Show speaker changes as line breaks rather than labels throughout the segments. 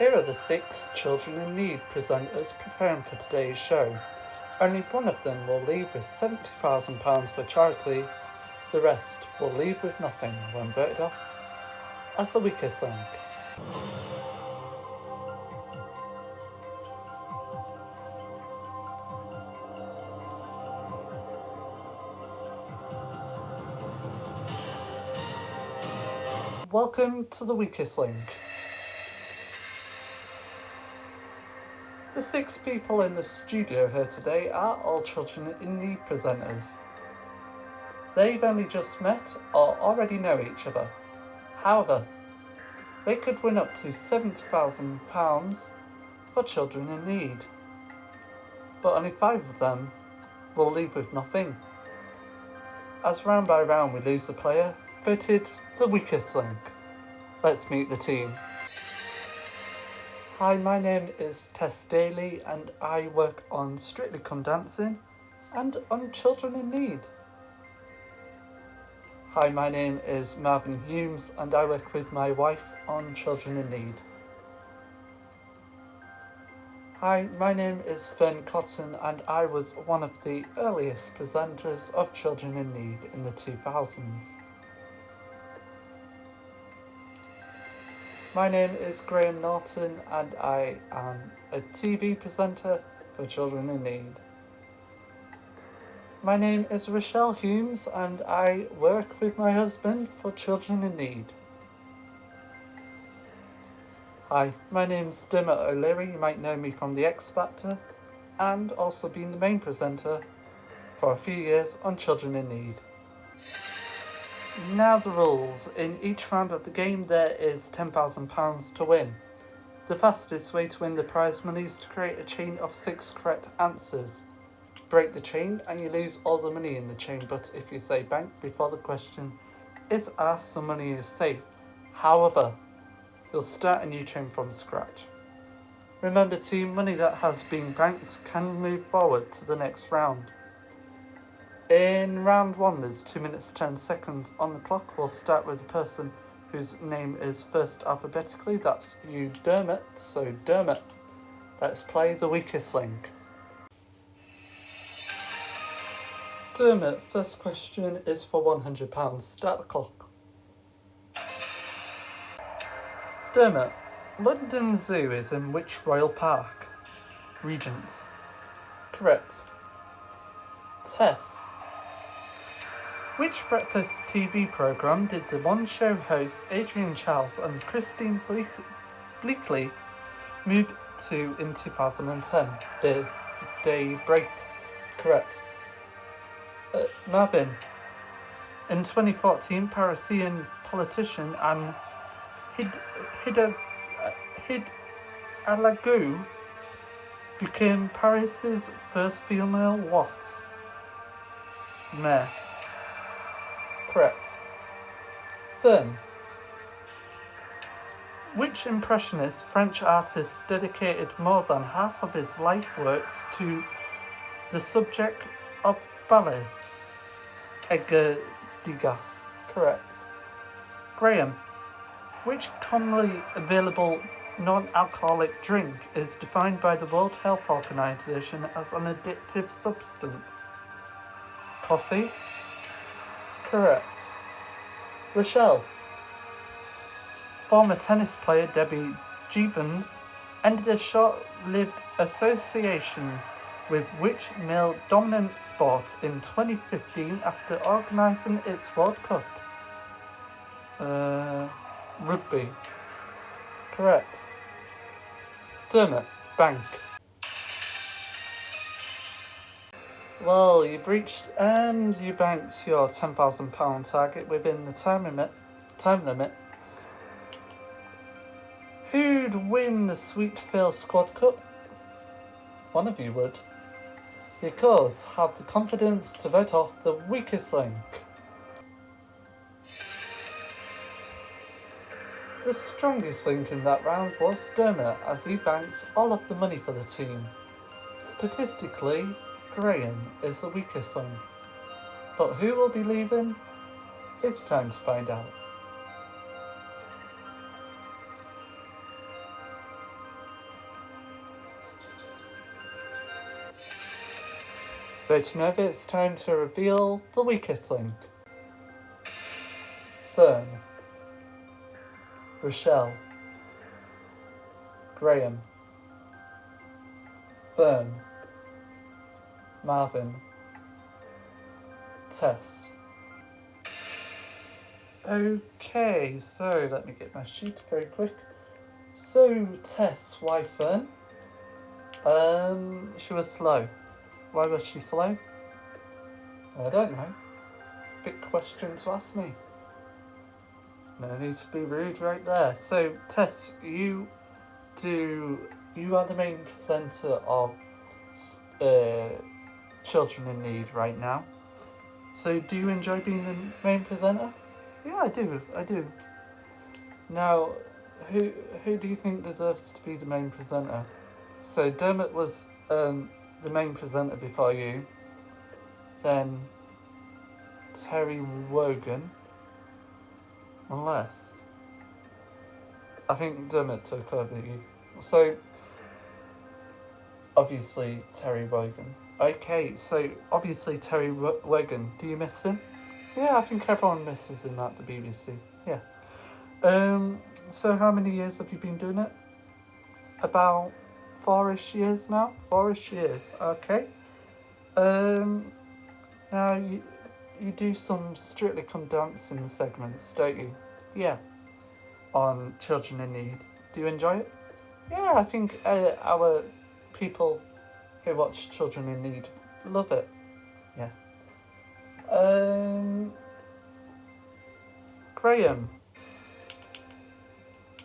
Here are the 6 children in need presenters preparing for today's show. Only one of them will leave with £70,000 for charity. The rest will leave with nothing when voted off as the weakest link. Welcome to the weakest link. The 6 people in the studio here today are all children in need presenters. They've only just met or already know each other. However, they could win up to £70,000 for children in need. But only 5 of them will leave with nothing. As round by round we lose the player voted the weakest link. Let's meet the team. Hi, my name is Tess Daly and I work on Strictly Come Dancing and on Children in Need. Hi, my name is Marvin Humes and I work with my wife on Children in Need. Hi, my name is Fern Cotton and I was one of the earliest presenters of Children in Need in the 2000s. My name is Graham Norton and I am a TV presenter for Children in Need. My name is Rochelle Humes and I work with my husband for Children in Need. Hi, my name's Dermot O'Leary. You might know me from The X Factor and also being the main presenter for a few years on Children in Need. Now the rules. In each round of the game there is £10,000 to win. The fastest way to win the prize money is to create a chain of 6 correct answers. Break the chain and you lose all the money in the chain, but if you say bank before the question is asked, the money is safe. However, you'll start a new chain from scratch. Remember team, money that has been banked can move forward to the next round. In round 1 there's 2 minutes 10 seconds on the clock. We'll start with the person whose name is first alphabetically. That's you, Dermot. So Dermot, let's play the weakest link. Dermot, first question is for £100. Start the clock. Dermot, London Zoo is in which royal park? Regents. Correct. Tess, which breakfast TV programme did the One Show hosts Adrian Charles and Christine Bleakley move to in 2010? Daybreak. Correct. Marvin, in 2014, Parisian politician Anne Hidalgo became Paris's first female what? Mayor. Correct. Fern, which impressionist French artist dedicated more than half of his life works to the subject of ballet? Edgar Degas. Correct. Graham, which commonly available non-alcoholic drink is defined by the World Health Organization as an addictive substance? Coffee. Correct. Rochelle, former tennis player Debbie Jevons ended a short-lived association with which male-dominant sport in 2015 after organising its World Cup? Rugby. Correct. Dermot, bank. Well, you've reached and you banked your £10,000 target within the time limit. Who'd win the Sweet Phil Squad Cup? One of you would. Because have the confidence to vote off the weakest link. The strongest link in that round was Dermot, as he banks all of the money for the team. Statistically, Graham is the weakest link. But who will be leaving? It's time to find out. Voting over, it's time to reveal the weakest link. Fern, Rochelle, Graham, Fern, Marvin, Tess. Okay, so let me get my sheet very quick. So, Tess, why Fern? She was slow. Why was she slow? I don't know. Big question to ask me. No need to be rude right there. So, Tess, you are the main presenter of Children in Need right now. So, do you enjoy being the main presenter? Yeah, I do. Now, who do you think deserves to be the main presenter? So, Dermot was the main presenter before you. Then Terry Wogan. Unless I think Dermot took over you. So obviously Terry Wogan. Okay, so obviously Terry Wogan. Do you miss him? Yeah, I think everyone misses him at the BBC. Yeah. So how many years have you been doing it? About 4-ish years now. 4-ish years. Okay. Now you do some Strictly Come Dancing segments, don't you? Yeah. On Children in Need. Do you enjoy it? Yeah, I think our people who watch Children in Need love it. Yeah. Graham.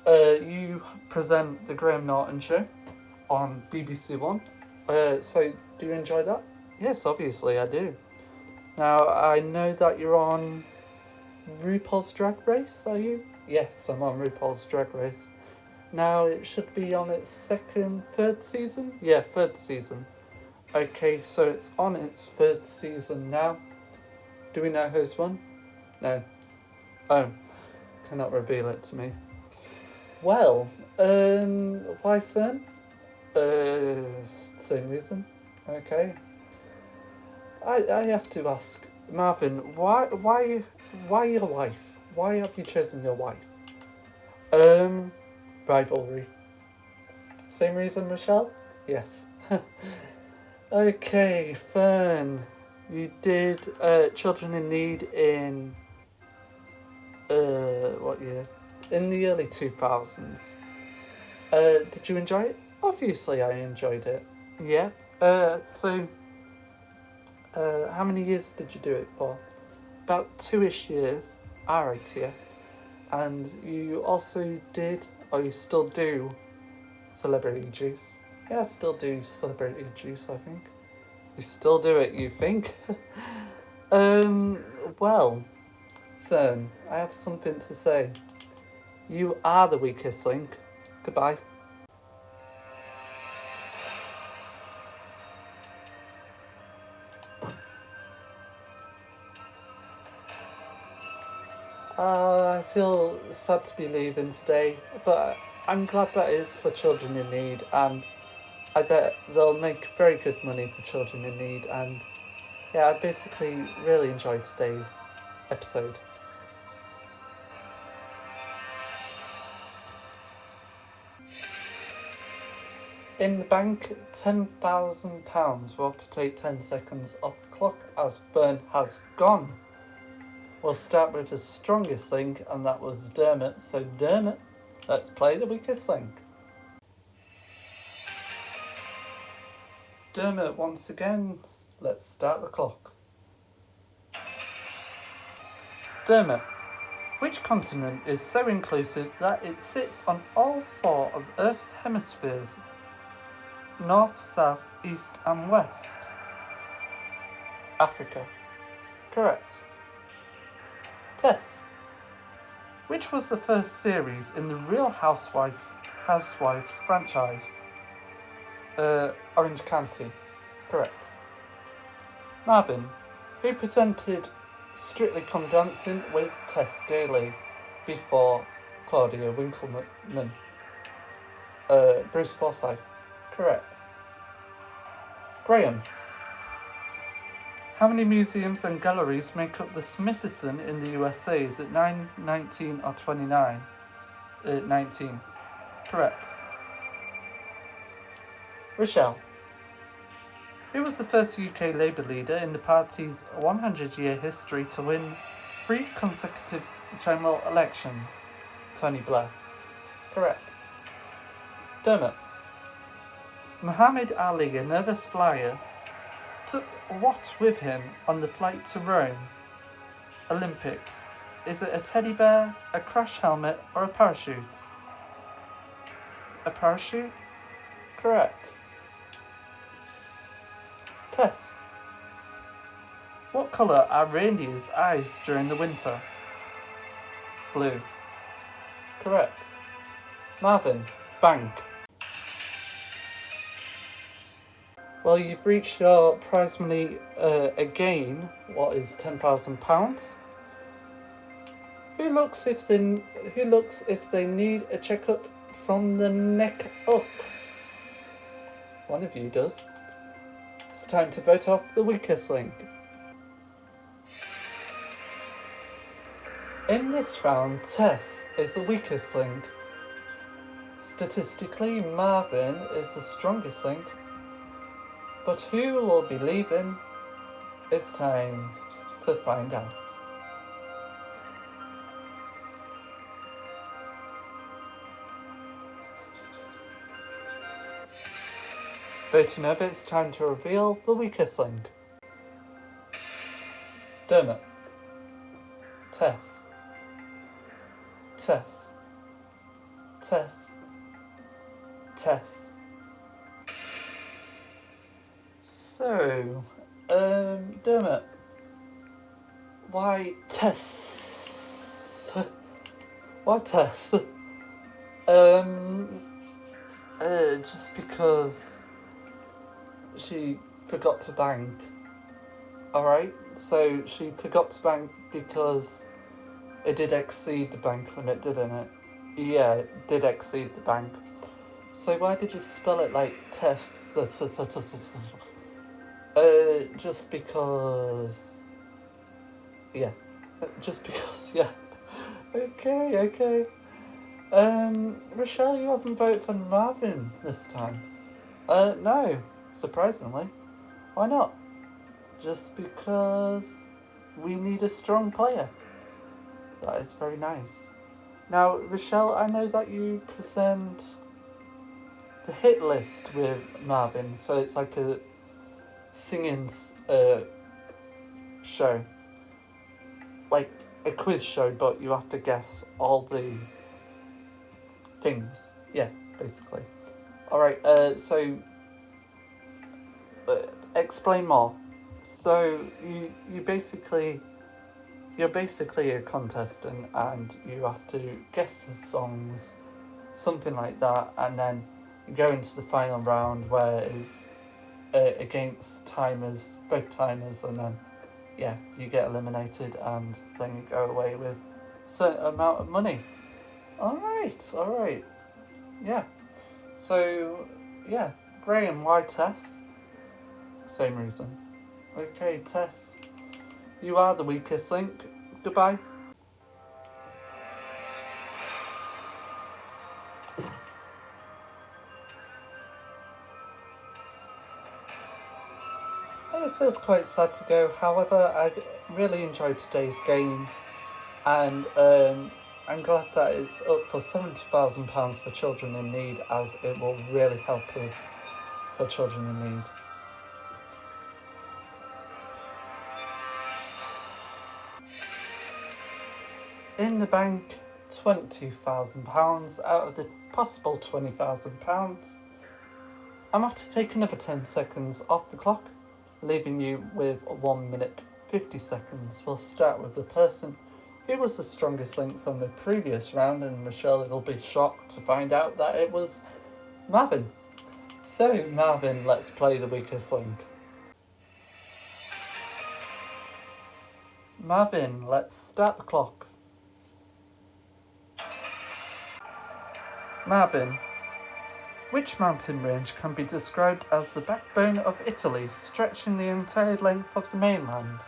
You present the Graham Norton Show on BBC One. So do you enjoy that? Yes, obviously I do. Now, I know that you're on RuPaul's Drag Race, are you? Yes, I'm on RuPaul's Drag Race. Now, it should be on its third season? Yeah, third season. Okay, so it's on its third season now. Do we know who's won? No. Oh, cannot reveal it to me. Well, why Fern? Same reason. Okay. I have to ask, Marvin, why your wife? Why have you chosen your wife? Rivalry. Same reason, Michelle? Yes. Okay, Fern. You did Children in Need in what year? In the early 2000s. Did you enjoy it? Obviously I enjoyed it. Yeah. So how many years did you do it for? About 2-ish years. Alright, yeah. And you also did, or you still do, Celebrity Juice. Yeah, I still do Celebrity Juice, I think. You still do it, you think? Well, Fern, I have something to say. You are the weakest link. Goodbye. I feel sad to be leaving today, but I'm glad that it's for Children in Need, and I bet they'll make very good money for Children in Need, and yeah, I basically really enjoyed today's episode. In the bank, £10,000. We'll have to take 10 seconds off the clock as Fern has gone. We'll start with the strongest link, and that was Dermot. So Dermot, let's play the weakest link. Dermot, once again, let's start the clock. Dermot, which continent is so inclusive that it sits on all 4 of Earth's hemispheres? North, south, east and west. Africa. Correct. Tess, which was the first series in the Real Housewives franchise? Orange County. Correct. Marvin, who presented Strictly Come Dancing with Tess Daly before Claudia Winkleman? Bruce Forsyth. Correct. Graham, How many museums and galleries make up the Smithsonian in the USA? Is it 9, 19 or 29? 19. Correct. Rochelle. Who was the first UK Labour leader in the party's 100-year history to win 3 consecutive general elections? Tony Blair. Correct. Dermot. Muhammad Ali, a nervous flyer, took what with him on the flight to Rome? Olympics. Is it a teddy bear, a crash helmet, or a parachute? A parachute? Correct. Tess. What colour are reindeers' eyes during the winter? Blue. Correct. Marvin. Bank. Well, you've reached your prize money again. What is £10,000? Who looks if they need a checkup from the neck up? One of you does. It's time to vote off the weakest link. In this round, Tess is the weakest link. Statistically, Marvin is the strongest link. But who will be leaving? It's time to find out. Voting over, it's time to reveal the weakest link. Dermot. Tess. Tess. Tess. Tess. So, Dermot. Why Tess? Why Tess? Just because she forgot to bank. Alright, so she forgot to bank because it did exceed the bank limit, didn't it? Yeah, it did exceed the bank. So why did you spell it like Tess? Just because... Yeah. Just because, yeah. Okay. Rochelle, you haven't voted for Marvin this time. No. Surprisingly. Why not? Just because we need a strong player. That is very nice. Now, Rochelle, I know that you present the hit list with Marvin, so it's like a singing show. Like a quiz show, but you have to guess all the things. Yeah, basically. Alright, so... explain more. So you're basically a contestant and you have to guess the songs, something like that, and then you go into the final round where it's against timers, both timers, and then yeah, you get eliminated and then you go away with a certain amount of money. Alright. Yeah. So yeah, Graham, why Tess? Same reason. Okay, Tess, you are the weakest link. Goodbye. It feels quite sad to go. However, I really enjoyed today's game, and I'm glad that it's up for £70,000 for children in need, as it will really help us for children in need. In the bank, £20,000 out of the possible £20,000. I'm off to take another 10 seconds off the clock, leaving you with 1 minute 50 seconds. We'll start with the person who was the strongest link from the previous round, and Michelle will be shocked to find out that it was Marvin. So, Marvin, let's play the weakest link. Marvin, let's start the clock. Marvin, Which mountain range can be described as the backbone of Italy, stretching the entire length of the mainland?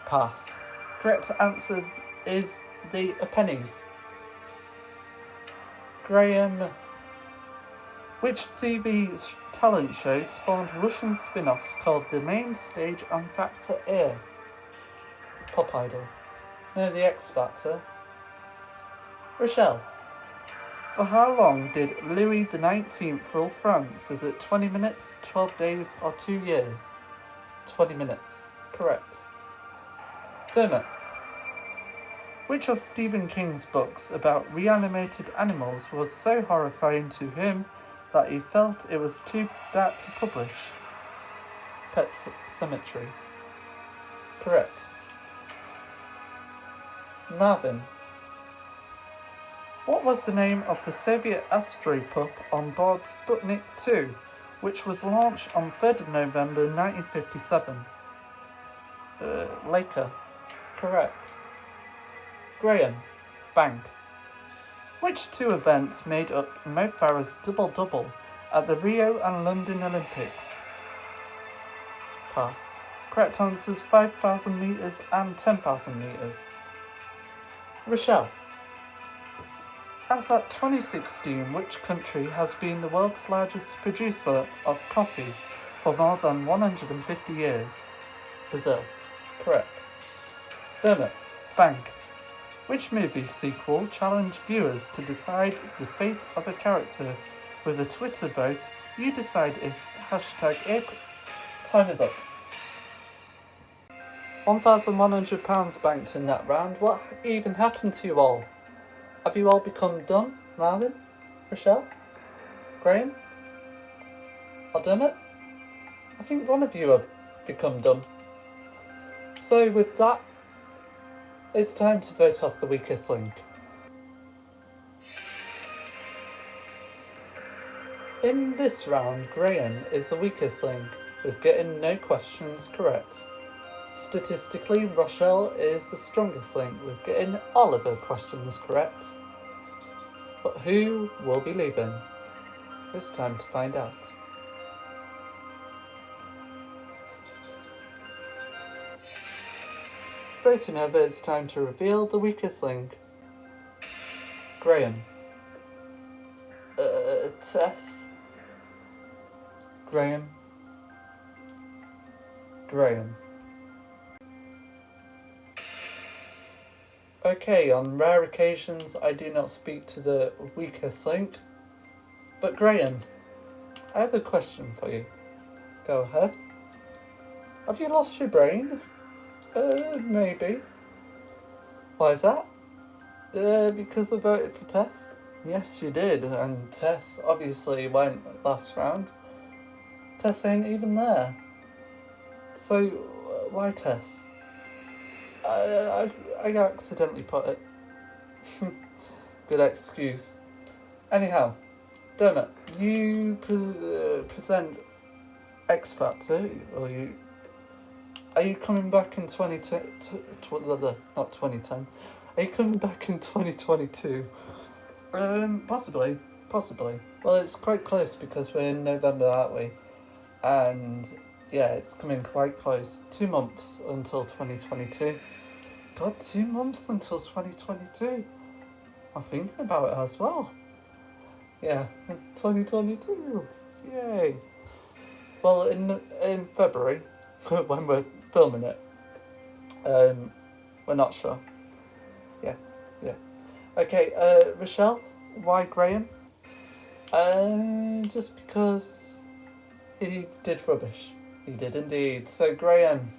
Pass. Correct answer is the Apennines. Graham. Which TV talent show spawned Russian spin-offs called The Main Stage and Factor A? Pop Idol. No, The X Factor. Rochelle. For how long did Louis XIX rule France? Is it 20 minutes, 12 days, or 2 years? 20 minutes. Correct. Dermot. Which of Stephen King's books about reanimated animals was so horrifying to him that he felt it was too dark to publish? Pet Cemetery. Correct. Marvin. What was the name of the Soviet astropup on board Sputnik 2, which was launched on 3rd of November 1957? Laker. Correct. Graham. Bank. Which two events made up Mo Farah's double-double at the Rio and London Olympics? Pass. Correct answers 5,000 metres and 10,000 metres. Rochelle. As at 2016, which country has been the world's largest producer of coffee for more than 150 years? Brazil. Correct. Dermot. Bank. Which movie sequel challenged viewers to decide the fate of a character with a Twitter vote? You decide if #. Time is up. £1,100 banked in that round. What even happened to you all? Have you all become dumb? Marvin? Rochelle? Graham? Or Dermot? I think one of you have become dumb. So with that, it's time to vote off the weakest link. In this round, Graham is the weakest link, with getting no questions correct. Statistically, Rochelle is the strongest link, with getting all of her questions correct. But who will be leaving? It's time to find out. Voting over, it's time to reveal the weakest link. Graham. Tess. Graham. Okay, on rare occasions I do not speak to the weakest link. But Graham, I have a question for you. Go ahead. Have you lost your brain? Maybe. Why is that? Because I voted for Tess? Yes, you did, and Tess obviously went last round. Tess ain't even there. So, why Tess? I accidentally put it. Good excuse. Anyhow, Dermot, you present X Factor, or you... Are you coming back in not 2010? Are you coming back in 2022? Possibly. Well, it's quite close because we're in November, aren't we? And yeah, it's coming quite close. 2 months until 2022. God, 2 months until 2022. I'm thinking about it as well. Yeah, 2022. Yay. Well, in February, when we're filming it, we're not sure. Yeah. Okay, Rochelle, why Graham? Just because he did rubbish. He did indeed. So Graham,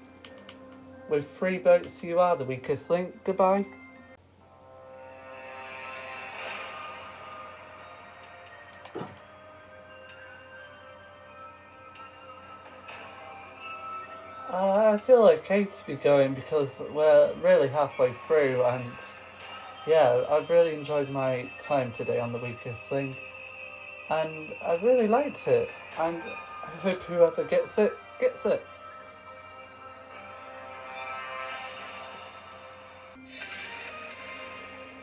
with 3 votes, you are the weakest link. Goodbye. I feel okay to be going because we're really halfway through, and yeah, I've really enjoyed my time today on the weakest link, and I really liked it, and I hope whoever gets it, gets it.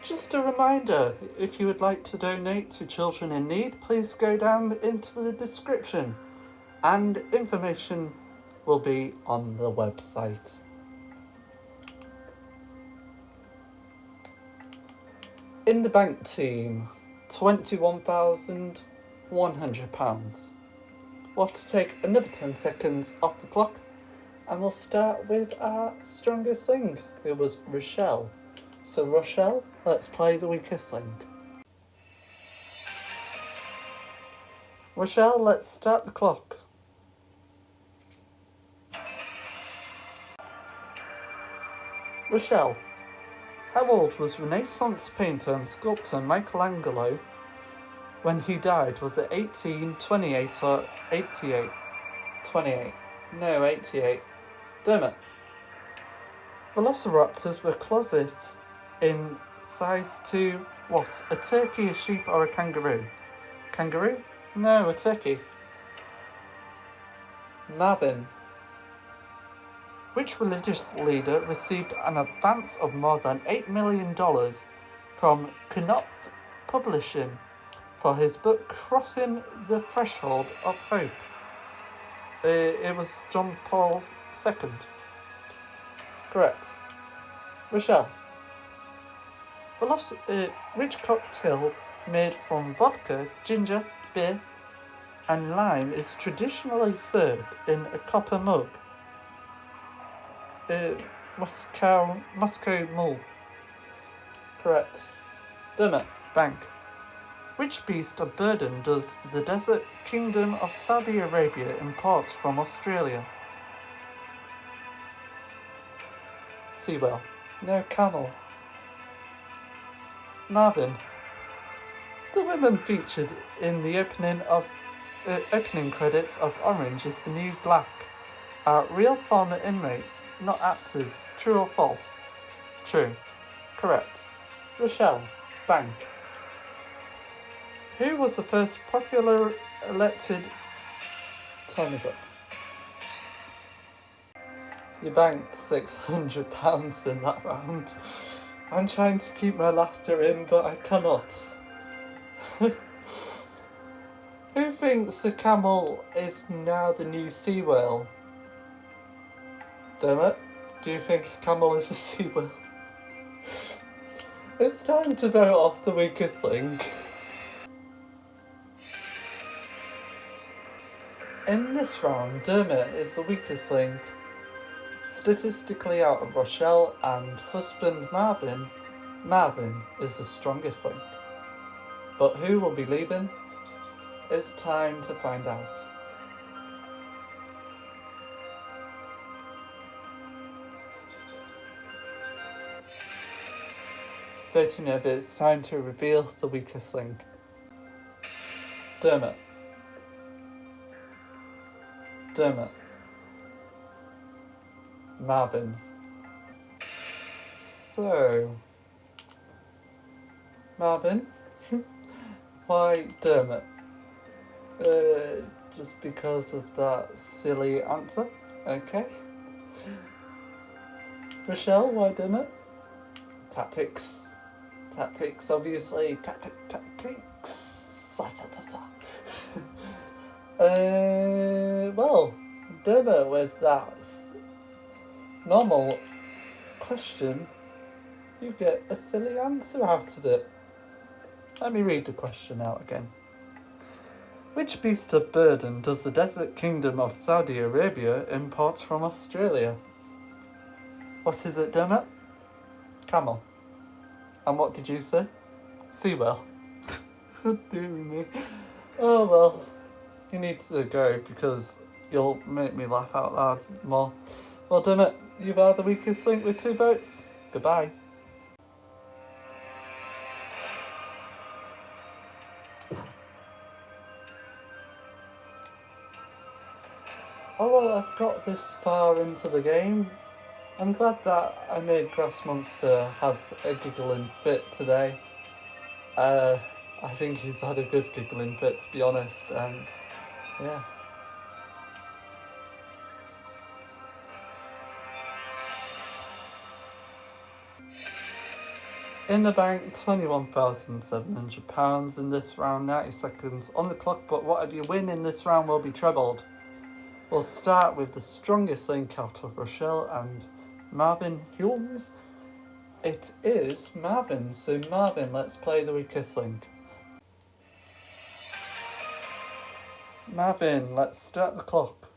Just Just a reminder, if you would like to donate to children in need, please go down into the description and information will be on the website. In the bank team, £21,100. We'll have to take another 10 seconds off the clock and we'll start with our strongest link. It was Rochelle. So Rochelle, let's play the weakest link. Rochelle, let's start the clock. Rochelle, how old was Renaissance painter and sculptor Michelangelo when he died? Was it 18, 28 or 88? 28. No, 88. Damn it. Velociraptors were closet in size 2 what? A turkey, a sheep or a kangaroo? Kangaroo? No, a turkey. Marvin. Which religious leader received an advance of more than $8 million from Knopf Publishing for his book Crossing the Threshold of Hope? It was John Paul II. Correct. Rochelle. Which cocktail made from vodka, ginger, beer and lime is traditionally served in a copper mug? Moscow Mule. Correct. Dermot. Bank. Which beast of burden does the Desert Kingdom of Saudi Arabia import from Australia? Seawell. No, camel. Marvin. The woman featured in the opening credits of Orange is the New Black are real former inmates, not actors. True or false? True. Correct. Rochelle. Bank. Who was the first popular elected... Time is up. You banked £600 in that round. I'm trying to keep my laughter in, but I cannot. Who thinks the camel is now the new sea whale? Dermot, do you think a camel is a sea whale? It's time to vote off the weakest link. In this round, Dermot is the weakest link. Statistically out of Rochelle and husband Marvin, Marvin is the strongest link. But who will be leaving? It's time to find out. Voting over, it's time to reveal the weakest link. Dermot. Dermot. Marvin. So, Marvin, why Dermot? Just because of that silly answer? Okay. Rochelle, why Dermot? Tactics. Tactics, obviously. Tactics. Well, Dermot with that normal question, you get a silly answer out of it. Let me read the question out again. Which beast of burden does the Desert Kingdom of Saudi Arabia import from Australia? What is it, Dermot? Camel. And what did you say? Seawell. Dear me. Oh well, you need to go because you'll make me laugh out loud more. Well, Dermot, you are the weakest link with 2 votes. Goodbye. Oh well, I've got this far into the game. I'm glad that I made Grass Monster have a giggling fit today. I think he's had a good giggling fit, to be honest, and yeah. In the bank, £21,700 in this round, 90 seconds on the clock, but whatever you win in this round will be trebled. We'll start with the strongest link out of Rochelle and Marvin Humes. It is Marvin, so Marvin, let's play the weakest link. Marvin, let's start the clock.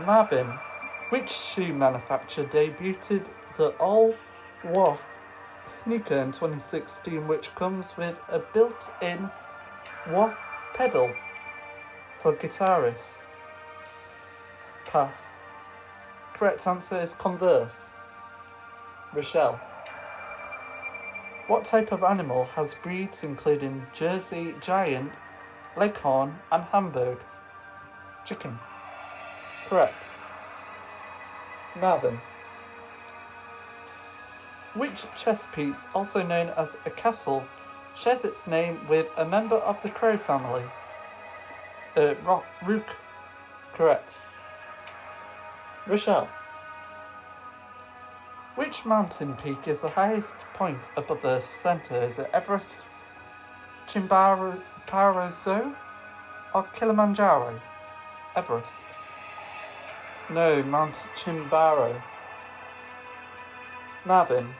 Marvin, which shoe manufacturer debuted the all-wah sneaker in 2016, which comes with a built-in wah pedal for guitarists? Pass. Correct answer is Converse. Rochelle. What type of animal has breeds including Jersey Giant, Leghorn and Hamburg? Chicken. Correct. Marvin. Which chess piece, also known as a castle, shares its name with a member of the crow family? Rook. Correct. Rochelle. Which mountain peak is the highest point above the centre? Is it Everest, Chimborazo, or Kilimanjaro? Everest. No, Mount Chimborazo. Marvin.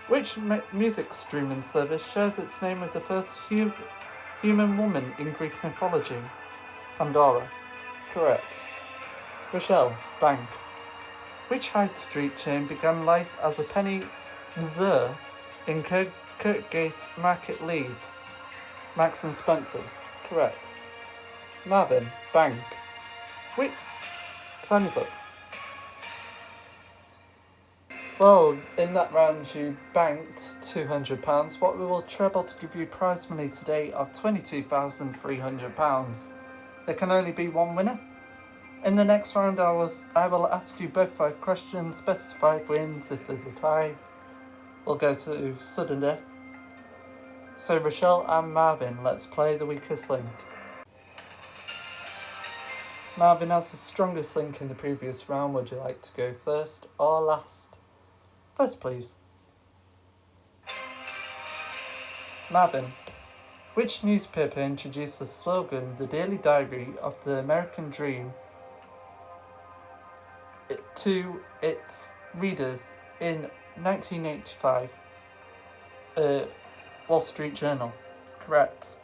Which music streaming service shares its name with the first human woman in Greek mythology? Pandora. Correct. Rochelle. Bank. Which high street chain began life as a penny bazaar in Kirkgate Market, Leeds? Marks and Spencer's. Correct. Marvin. Bank. Which... Time is up. Well, in that round you banked £200. What we will treble to give you prize money today of £22,300. There can only be one winner. In the next round I will ask you both 5 questions, best of 5 wins. If there's a tie, we'll go to sudden death. So Rochelle and Marvin, let's play the weakest link. Marvin, as the strongest link in the previous round, would you like to go first or last? First, please. Marvin, which newspaper introduced the slogan, "The Daily Diary of the American Dream," to its readers in 1985? Wall Street Journal. Correct.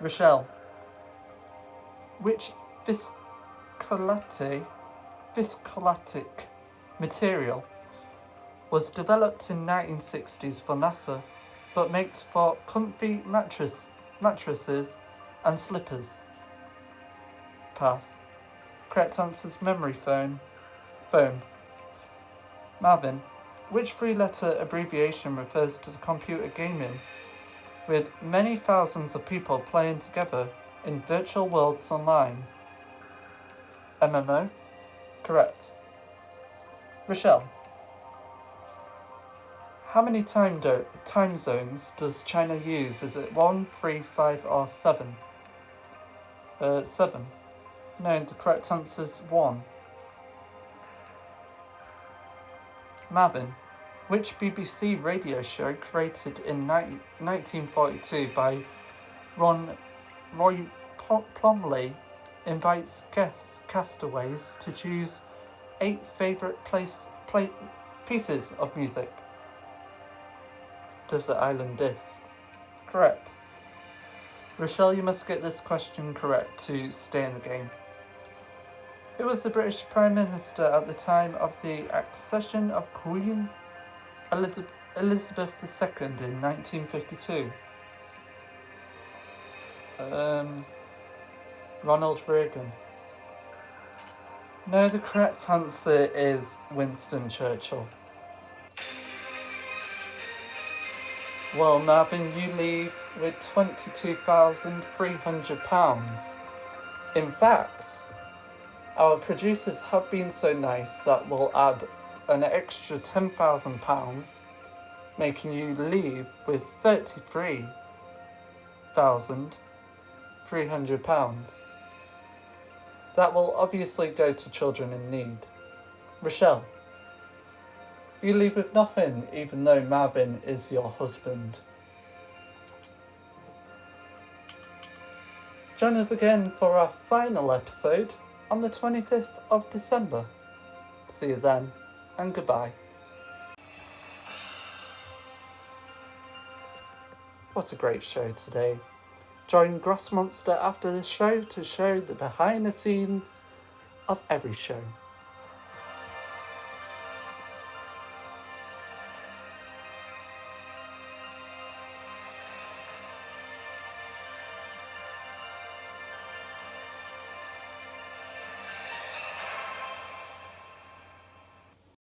Rochelle, which viscoelastic material was developed in 1960s for NASA, but makes for comfy mattresses and slippers? Pass. Correct answer is memory foam. Marvin, which 3-letter abbreviation refers to the computer gaming with many thousands of people playing together in virtual worlds online? MMO. Correct. Rochelle, how many time zones does China use? Is it 1, 3, 5 or 7? 7. No, the correct answer is 1. Marvin, which BBC radio show created in 1942 by Roy Plomley invites castaways to choose 8 favourite pieces of music? Desert Island Discs. Correct. Rochelle, you must get this question correct to stay in the game. Who was the British Prime Minister at the time of the accession of Queen Elizabeth II in 1952? Ronald Reagan. No, the correct answer is Winston Churchill. Well, Marvin, you leave with £22,300. In fact, our producers have been so nice that we'll add an extra £10,000, making you leave with £33,300. That will obviously go to children in need. Rochelle, you leave with nothing even though Marvin is your husband. Join us again for our final episode on the 25th of December. See you then, and goodbye. What a great show today. Join Gross Monster after the show to show the behind the scenes of every show.